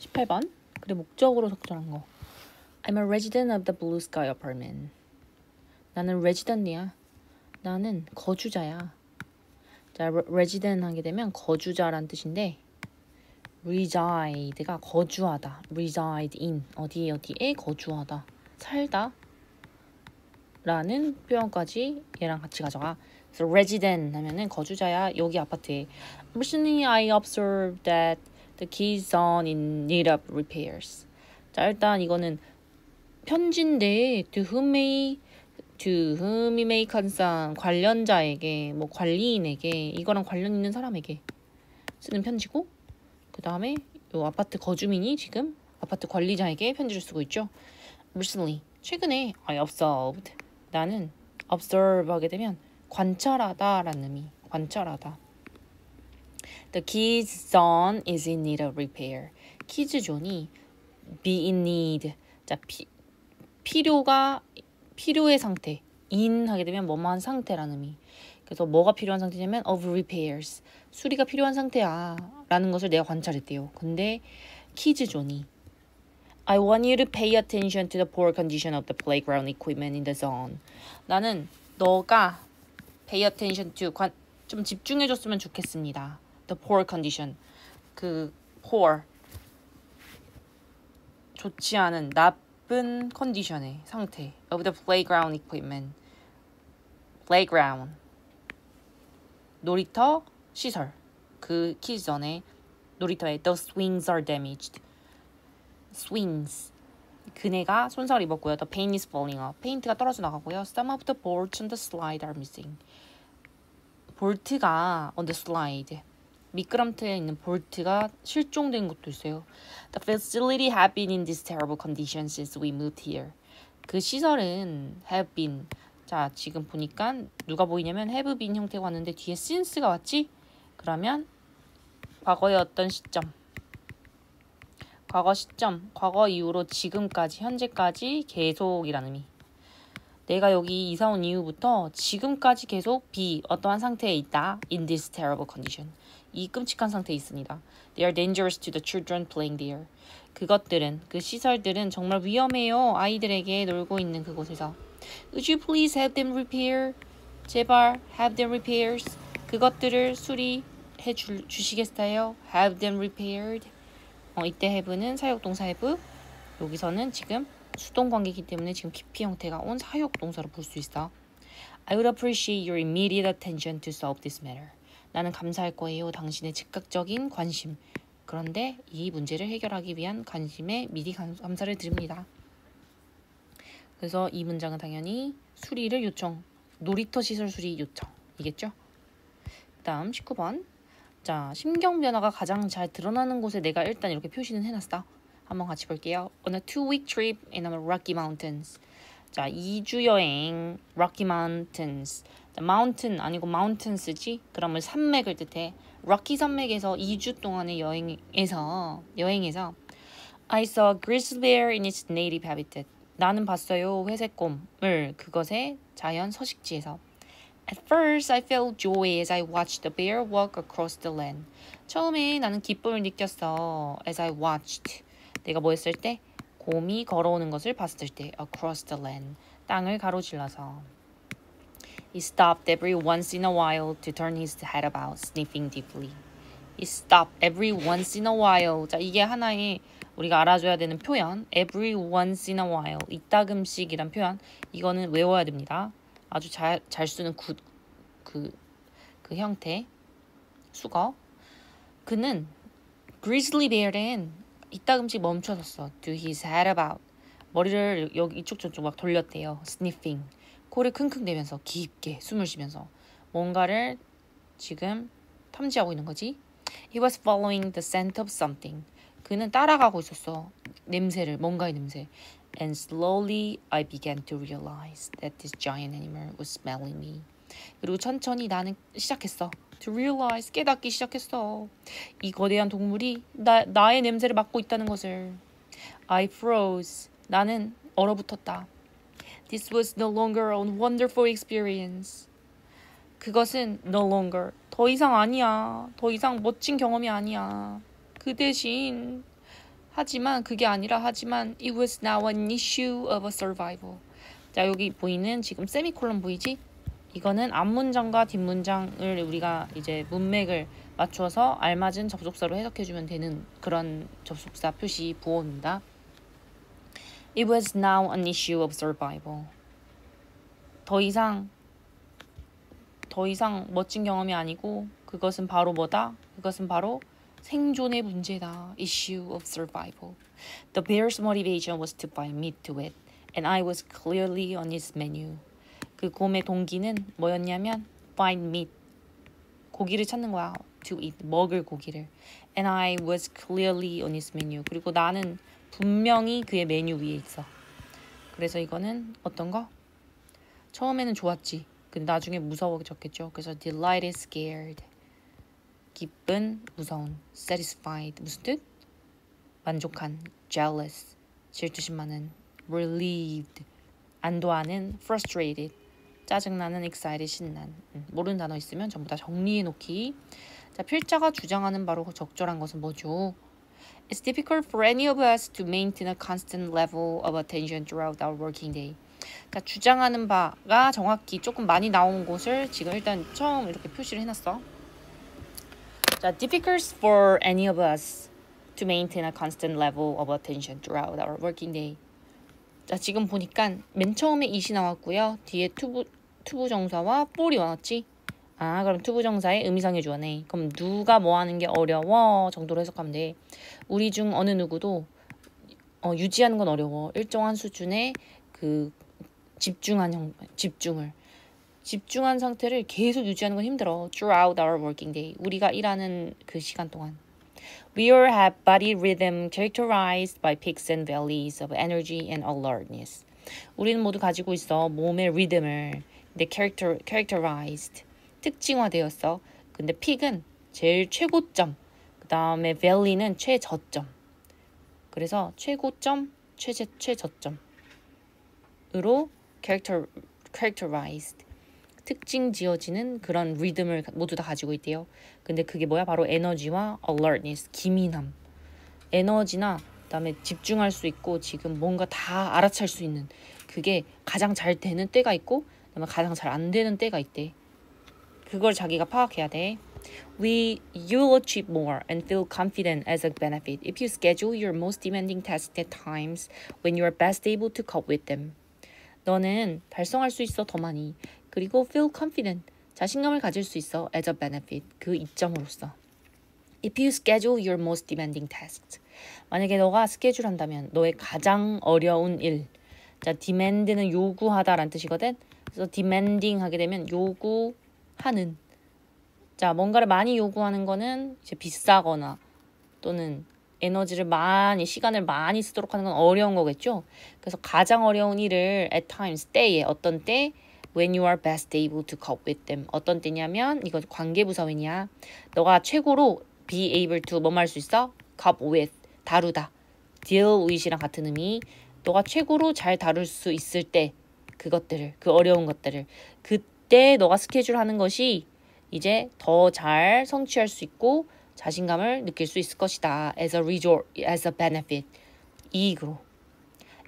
18번. 그래 목적으로 적절한 거. I'm a resident of the blue sky apartment. 나는 resident이야. 나는 거주자야. 자, resident 하게 되면 거주자란 뜻인데 reside가 거주하다. reside in 어디에 거주하다. 살다 라는 표현까지 얘랑 같이 가져가. 그래서 resident 하면은 거주자야. 여기 아파트에. Recently I observed that the keys are in need of repairs. 자, 일단 이거는 편지인데 to whom it may concern 관련자에게 뭐 관리인에게 이거랑 관련 있는 사람에게 쓰는 편지고 그 다음에 요 아파트 거주민이 지금 아파트 관리자에게 편지를 쓰고 있죠. Recently 최근에 I observed 나는 observe 하게 되면 관찰하다 라는 의미 관찰하다. The keys zone is in need of repair. 키즈 존이 be in need. 자, 필요의 상태. in 하게 되면 뭐뭐한 상태라는 의미. 그래서 뭐가 필요한 상태냐면 of repairs. 수리가 필요한 상태야 라는 것을 내가 관찰했대요. 근데 키즈 존이 I want you to pay attention to the poor condition of the playground equipment in the zone. 나는 너가 pay attention to 좀 집중해줬으면 좋겠습니다. The poor condition. 그 poor 좋지 않은 나쁜 컨디션의 상태 of the playground equipment. playground 놀이터 시설. 그 키즈 전에 놀이터에 the swings are damaged. swings 그네가 손상을 입었고요. The paint is falling off. 페인트가 떨어져 나가고요. Some of the bolts on the slide are missing. 볼트가 on the slide 미끄럼틀에 있는 볼트가 실종된 곳도 있어요. The facility have been in this terrible condition since we moved here. 그 시설은 have been 자 지금 보니까 누가 보이냐면 have been 형태가 왔는데 뒤에 since가 왔지? 그러면 과거의 어떤 시점 과거 시점, 과거 이후로 지금까지, 현재까지 계속이라는 의미. 내가 여기 이사 온 이후부터 지금까지 계속 be 어떠한 상태에 있다. In this terrible condition. 이 끔찍한 상태에 있습니다. They are dangerous to the children playing there. 그것들은, 그 시설들은 정말 위험해요. 아이들에게 놀고 있는 그곳에서. Would you please have them repair? 제발 have them repairs. 그것들을 수리해 주시겠어요? Have them repaired. 이때 have는 사역동사 have. 여기서는 지금 수동관계이기 때문에 지금 기피 형태가 온 사역동사로 볼 수 있어. I would appreciate your immediate attention to solve this matter. 나는 감사할 거예요. 당신의 즉각적인 관심. 그런데 이 문제를 해결하기 위한 관심에 미리 감사를 드립니다. 그래서 이 문장은 당연히 수리를 요청. 놀이터 시설 수리 요청이겠죠? 그 다음 19번. 자, 심경 변화가 가장 잘 드러나는 곳에 내가 일단 이렇게 표시는 해놨어. 한번 같이 볼게요. On a 2-week trip in the Rocky Mountains. 자, 2주 여행 Rocky Mountains. 자, mountain 아니고 mountains지? 그러면 산맥을 뜻해. Rocky 산맥에서 2주 동안의 여행에서 I saw a grizzly bear in its native habitat. 나는 봤어요. 회색곰을 그것의 자연 서식지에서. At first, I felt joy as I watched the bear walk across the land. 처음에 나는 기쁨을 느꼈어. As I watched. 내가 뭐 했을 때? 곰이 걸어오는 것을 봤을 때. Across the land. 땅을 가로질러서. He stopped every once in a while to turn his head about, sniffing deeply. He stopped every once in a while. 자, 이게 하나의 우리가 알아줘야 되는 표현. Every once in a while. 이따금씩이란 표현. 이거는 외워야 됩니다. 아주 잘 쓰는 그 형태 수거. 그는 grizzly bear엔 이따금씩 멈춰섰어. Do his head about. 머리를 여기 이쪽 저쪽 막 돌렸대요. Sniffing. 코를 킁킁대면서 깊게 숨을 쉬면서 뭔가를 지금 탐지하고 있는 거지. He was following the scent of something. 그는 따라가고 있었어. 냄새를, 뭔가의 냄새. And slowly I began to realize that this giant animal was smelling me. 그리고 천천히 나는 시작했어. To realize, 깨닫기 시작했어. 이 거대한 동물이 나의 냄새를 맡고 있다는 것을. I froze. 나는 얼어붙었다. This was no longer a wonderful experience. 그것은 no longer, 더 이상 아니야. 더 이상 멋진 경험이 아니야. 그 대신 하지만 그게 아니라 하지만 it was now an issue of a survival. 자, 여기 보이는 지금 세미콜론 보이지? 이거는 앞문장과 뒷문장을 우리가 이제 문맥을 맞춰서 알맞은 접속사로 해석해주면 되는 그런 접속사 표시 부호입니다. It was now an issue of survival. 더 이상 멋진 경험이 아니고 그것은 바로 뭐다? 그것은 바로 생존의 문제다. Issue of survival. The bear's motivation was to find meat to eat, and I was clearly on his menu. 그 곰의 동기는 뭐였냐면 find meat, 고기를 찾는 거야. To eat, 먹을 고기를. And I was clearly on his menu. 그리고 나는 분명히 그의 메뉴 위에 있어. 그래서 이거는 어떤 거? 처음에는 좋았지. 근데 나중에 무서워졌겠죠. 그래서 delighted, scared. 기쁜, 무서운. satisfied. 무슨 뜻? 만족한. jealous. 질투심 많은. relieved. 안도하는. frustrated. 짜증나는. excited. 신난. 모르는 단어 있으면 전부 다 정리해 놓기. 자, 필자가 주장하는 바로 적절한 것은 뭐죠? It's difficult for any of us to maintain a constant level of attention throughout our working day. 자, 주장하는 바가 정확히 조금 많이 나온 곳을 지금 일단 처음 이렇게 표시를 해놨어. 자, difficult for any of us to maintain a constant level of attention throughout our working day. 자, 지금 보니까 맨 처음에 it이 나왔고요. 뒤에 투부정사와 for이 나왔지? 아, 그럼 투부정사의 의미상의 주어네. 그럼 누가 뭐 하는 게 어려워 정도로 해석하면 돼. 우리 중 어느 누구도 유지하는 건 어려워. 일정한 수준의 그 집중한 상태를 계속 유지하는 건 힘들어. Throughout our working day. 우리가 일하는 그 시간 동안. We all have body rhythm characterized by peaks and valleys of energy and alertness. 우리는 모두 가지고 있어. 몸의 리듬을. 근데 characterized. 특징화되었어. 근데 peak은 제일 최고점. 그 다음에 valley는 최저점. 그래서 최고점, 최저점으로 characterized. 특징 지어지는 그런 리듬을 모두 다 가지고 있대요. 근데 그게 뭐야? 바로 에너지와 alertness, 기민함. 에너지나 그다음에 집중할 수 있고 지금 뭔가 다 알아챌 수 있는 그게 가장 잘 되는 때가 있고 그다음에 가장 잘 안 되는 때가 있대. 그걸 자기가 파악해야 돼. You'll achieve more and feel confident as a benefit if you schedule your most demanding tasks at times when you are best able to cope with them. 너는 달성할 수 있어 더 많이. 그리고 feel confident, 자신감을 가질 수 있어 as a benefit, 그 이점으로써. If you schedule your most demanding tasks. 만약에 너가 스케줄 한다면 너의 가장 어려운 일. 자, demand는 요구하다라는 뜻이거든. 그래서 demanding 하게 되면 요구하는. 자, 뭔가를 많이 요구하는 거는 이제 비싸거나 또는 에너지를 많이, 시간을 많이 쓰도록 하는 건 어려운 거겠죠. 그래서 가장 어려운 일을 at times, 때에, 어떤 때 when you are best able to cope with them. 어떤 때냐면 이거 관계부사회냐. 너가 최고로 be able to 뭐뭐 할 수 있어? cope with, 다루다. deal with이랑 같은 의미. 너가 최고로 잘 다룰 수 있을 때 그것들을, 그 어려운 것들을 그때 너가 스케줄 하는 것이 이제 더 잘 성취할 수 있고 자신감을 느낄 수 있을 것이다. as a result, as a benefit. 이익으로.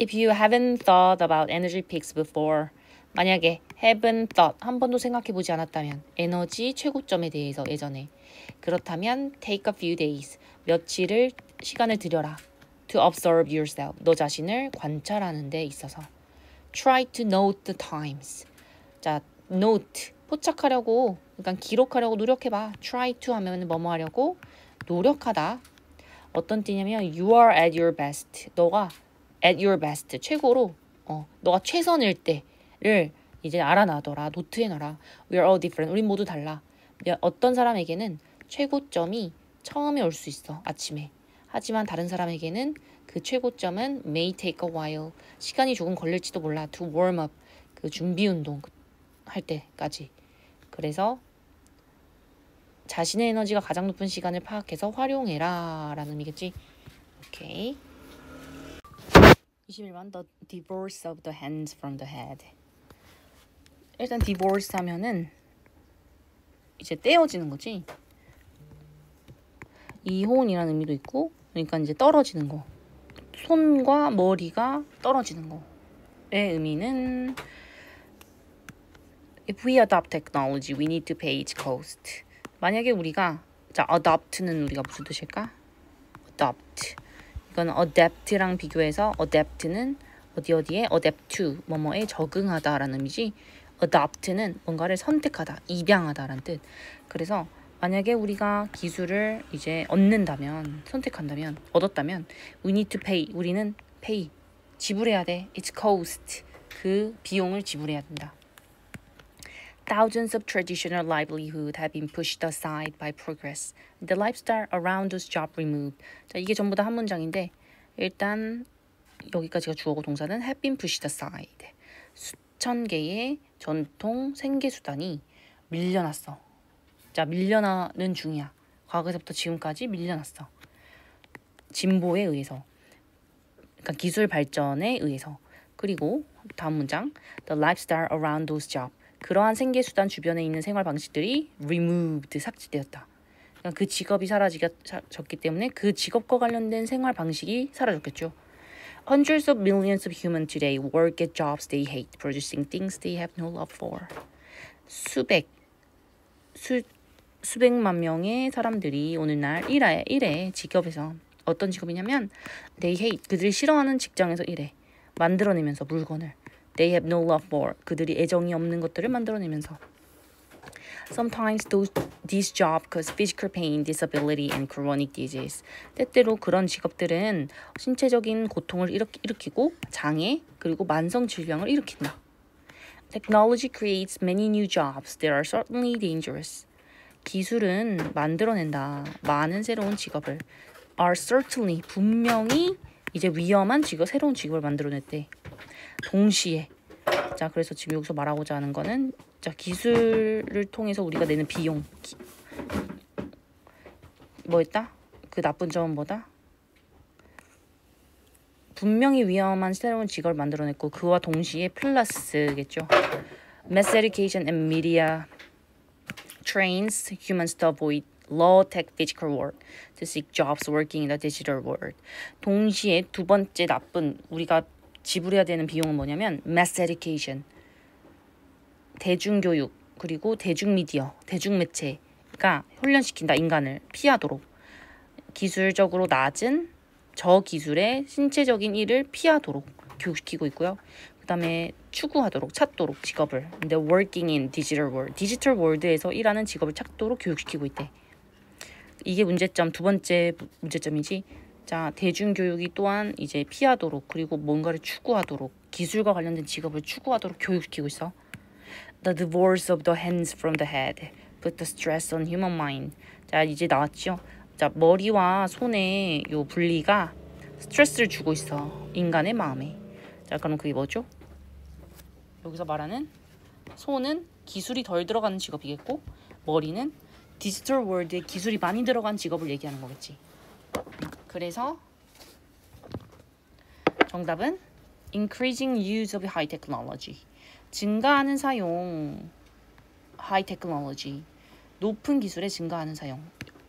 If you haven't thought about energy peaks before. 만약에 haven't thought, 한 번도 생각해보지 않았다면 에너지 최고점에 대해서 예전에. 그렇다면 take a few days. 며칠을 시간을 들여라. to observe yourself. 너 자신을 관찰하는 데 있어서. try to note the times. 자, note. 포착하려고, 그러니까 기록하려고 노력해봐. try to 하면 뭐뭐 하려고? 노력하다. 어떤 때냐면 you are at your best. 너가 at your best. 최고로, 너가 최선일 때를 이제 알아놔둬라. 노트에 놔라. We are all different. 우린 모두 달라. 어떤 사람에게는 최고점이 처음에 올 수 있어. 아침에. 하지만 다른 사람에게는 그 최고점은 may take a while. 시간이 조금 걸릴지도 몰라. to warm up. 그 준비 운동 할 때까지. 그래서 자신의 에너지가 가장 높은 시간을 파악해서 활용해라 라는 의미겠지. 오케이. 21번 The divorce of the hands from the head. 일단 divorce 하면은 이제 떼어지는 거지. 이혼이라는 의미도 있고 그러니까 이제 떨어지는 거. 손과 머리가 떨어지는 거의 의미는 If we adopt technology, we need to pay its cost. 만약에 우리가 자, adopt는 우리가 무슨 뜻일까? adopt. 이건 adapt랑 비교해서 adapt는 어디에 adapt to 뭐뭐에 적응하다라는 의미지. adopt는 뭔가를 선택하다, 입양하다라는 뜻. 그래서 만약에 우리가 기술을 이제 얻는다면, 선택한다면, 얻었다면 we need to pay. 우리는 pay. 지불해야 돼. It's cost. 그 비용을 지불해야 된다. Thousands of traditional livelihood have been pushed aside by progress. The lifestyle around those jobs removed. 자, 이게 전부 다 한 문장인데 일단 여기까지가 주어고 동사는 have been pushed aside. 수천 개의 전통 생계 수단이 밀려났어. 자, 밀려나는 중이야. 과거에서부터 지금까지 밀려났어. 진보에 의해서. 그러니까 기술 발전에 의해서. 그리고 다음 문장. The lifestyle around those jobs. 그러한 생계 수단 주변에 있는 생활 방식들이 removed, 삭제되었다. 그러니까 그 직업이 사라졌기 때문에 그 직업과 관련된 생활 방식이 사라졌겠죠. Hundreds of millions of humans today work at jobs they hate, producing things they have no love for. 수백만 명의 사람들이 오늘날 일해 직업에서 어떤 직업이냐면 they hate, 그들이 싫어하는 직장에서 일해. 만들어내면서 물건을 They have no love for. 그들이 애정이 없는 것들을 만들어내면서 Sometimes these jobs cause physical pain, disability, and chronic disease. 때때로 그런 직업들은 신체적인 고통을 일으키고 장애 그리고 만성 질병을 일으킨다. Technology creates many new jobs that are certainly dangerous. 기술은 만들어낸다. 많은 새로운 직업을 are certainly 분명히 이제 위험한 새로운 직업을 만들어냈대. 동시에 자 그래서 지금 여기서 말하고자 하는 거는 자 기술을 통해서 우리가 내는 비용 뭐였다? 그 나쁜 점은 뭐다? 분명히 위험한 새로운 직업을 만들어냈고 그와 동시에 플러스겠죠. Mass education and media trains humans to avoid low-tech physical work to seek jobs working in the digital world. 동시에 두 번째 나쁜 우리가 지불해야 되는 비용은 뭐냐면 mass education, 대중교육, 그리고 대중미디어, 대중매체가 훈련시킨다. 인간을 피하도록. 기술적으로 낮은 저기술의 신체적인 일을 피하도록 교육시키고 있고요. 그 다음에 추구하도록, 찾도록 직업을. 근데 working in digital world, 디지털 월드에서 일하는 직업을 찾도록 교육시키고 있대. 이게 문제점, 두 번째 문제점이지. 자, 대중교육이 또한 이제 피하도록 그리고 뭔가를 추구하도록 기술과 관련된 직업을 추구하도록 교육시키고 있어. The divorce of the hands from the head put the stress on human mind. 자, 이제 나왔죠. 자, 머리와 손의 요 분리가 스트레스를 주고 있어. 인간의 마음에. 자, 그럼 그게 뭐죠? 여기서 말하는 손은 기술이 덜 들어가는 직업이겠고 머리는 디지털 월드에 기술이 많이 들어간 직업을 얘기하는 거겠지. 그래서 정답은 increasing use of high technology. 증가하는 사용 high technology. 높은 기술의 증가하는 사용.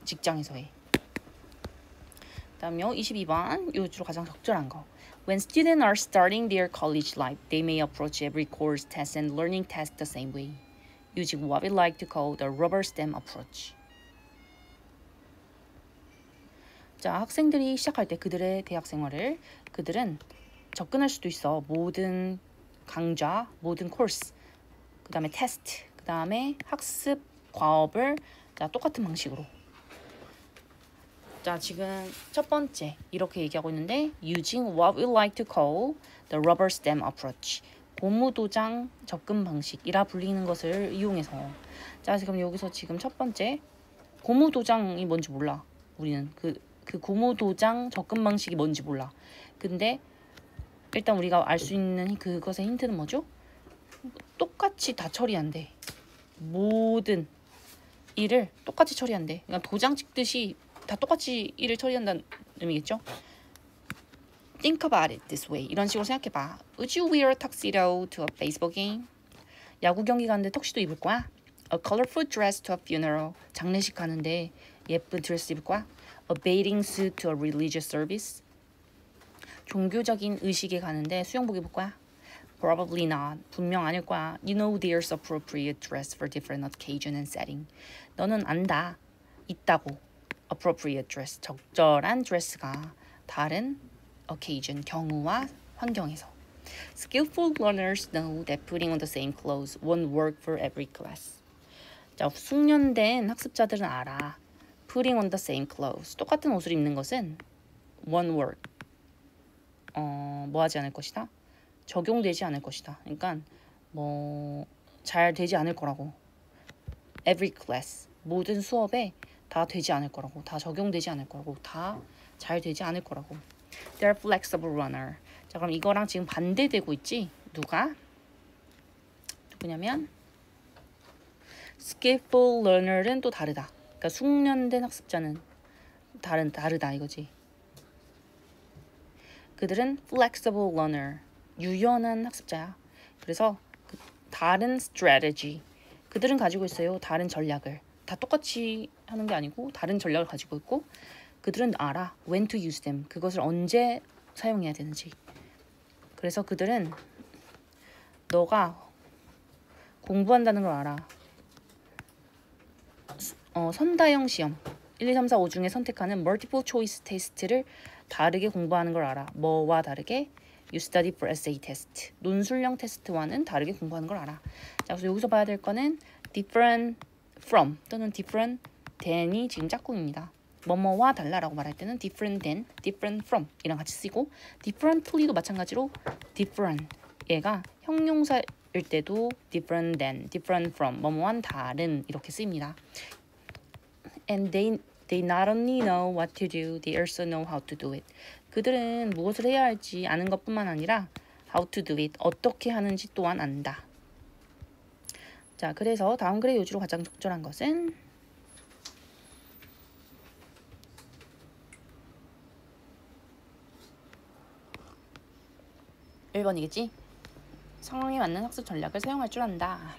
직장에서의. 다음요. 22번. 요 주로 가장 적절한 거. When students are starting their college life, they may approach every course, test, and learning task the same way, using what we like to call the rubber stamp approach. 자, 학생들이 시작할 때 그들의 대학 생활을 그들은 접근할 수도 있어. 모든 강좌, 모든 코र्스, 그 다음에 테스트, 그 다음에 학습 과업을 자, 똑같은 방식으로. 자, 지금 첫 번째 이렇게 얘기하고 있는데 using what we like to call the rubber stamp approach. 고무도장 접근 방식이라 불리는 것을 이용해서. 자, 지금 여기서 지금 첫 번째 고무도장이 뭔지 몰라. 우리는 그 고무도장 접근 방식이 뭔지 몰라. 근데 일단 우리가 알 수 있는 그것의 힌트는 뭐죠? 똑같이 다 처리한대. 모든 일을 똑같이 처리한대. 그러니까 도장 찍듯이 다 똑같이 일을 처리한다는 의미겠죠? Think about it this way. 이런 식으로 생각해봐. Would you wear a tuxedo to a baseball game? 야구 경기 가는데 턱시도 입을 거야? A colorful dress to a funeral. 장례식 가는데 예쁜 드레스 입을 거야? A bathing suit to a religious service. 종교적인 의식에 가는데 수영복 입을 거야? Probably not. 분명 아닐 거야. You know there's appropriate dress for different occasion and setting. 너는 안다. 있다고. Appropriate dress. 적절한 드레스가 다른 occasion, 경우와 환경에서. Skillful learners know that putting on the same clothes won't work for every class. 자, 숙련된 학습자들은 알아. Putting on the same clothes. 똑같은 옷을 입는 것은 won't work. 뭐 하지 않을 것이다? 적용되지 않을 것이다. 그러니까 뭐 잘 되지 않을 거라고. Every class. 모든 수업에 다 되지 않을 거라고. 다 적용되지 않을 거라고. 다 잘 되지 않을 거라고. They're flexible runner. 자, 그럼 이거랑 지금 반대되고 있지? 누구냐면 skillful learner는 또 다르다. 그러니까 숙련된 학습자는 다르다 이거지. 그들은 flexible learner. 유연한 학습자야. 그래서 다른 strategy. 그들은 가지고 있어요. 다른 전략을. 다 똑같이 하는 게 아니고 다른 전략을 가지고 있고 그들은 알아. when to use them. 그것을 언제 사용해야 되는지. 그래서 그들은 너가 공부한다는 걸 알아. 선다형 시험 1, 2, 3, 4, 5 중에 선택하는 multiple choice 테스트를 다르게 공부하는 걸 알아. 뭐와 다르게? You study for essay test. 논술형 테스트와는 다르게 공부하는 걸 알아. 자, 그래서 여기서 봐야 될 거는 different from 또는 different than이 지금 짝꿍입니다. 뭐뭐와 달라라고 말할 때는 different than, different from 이랑 같이 쓰이고 differently도 마찬가지로 different 얘가 형용사일 때도 different than, different from 뭐뭐와는 다른 이렇게 쓰입니다. And they not only know what to do, they also know how to do it. 그들은 무엇을 해야 할지 아는 것뿐만 아니라 how to do it, 어떻게 하는지 또한 안다. 자, 그래서 다음 글의 요지로 가장 적절한 것은 1번이겠지? 상황에 맞는 학습 전략을 사용할 줄 안다.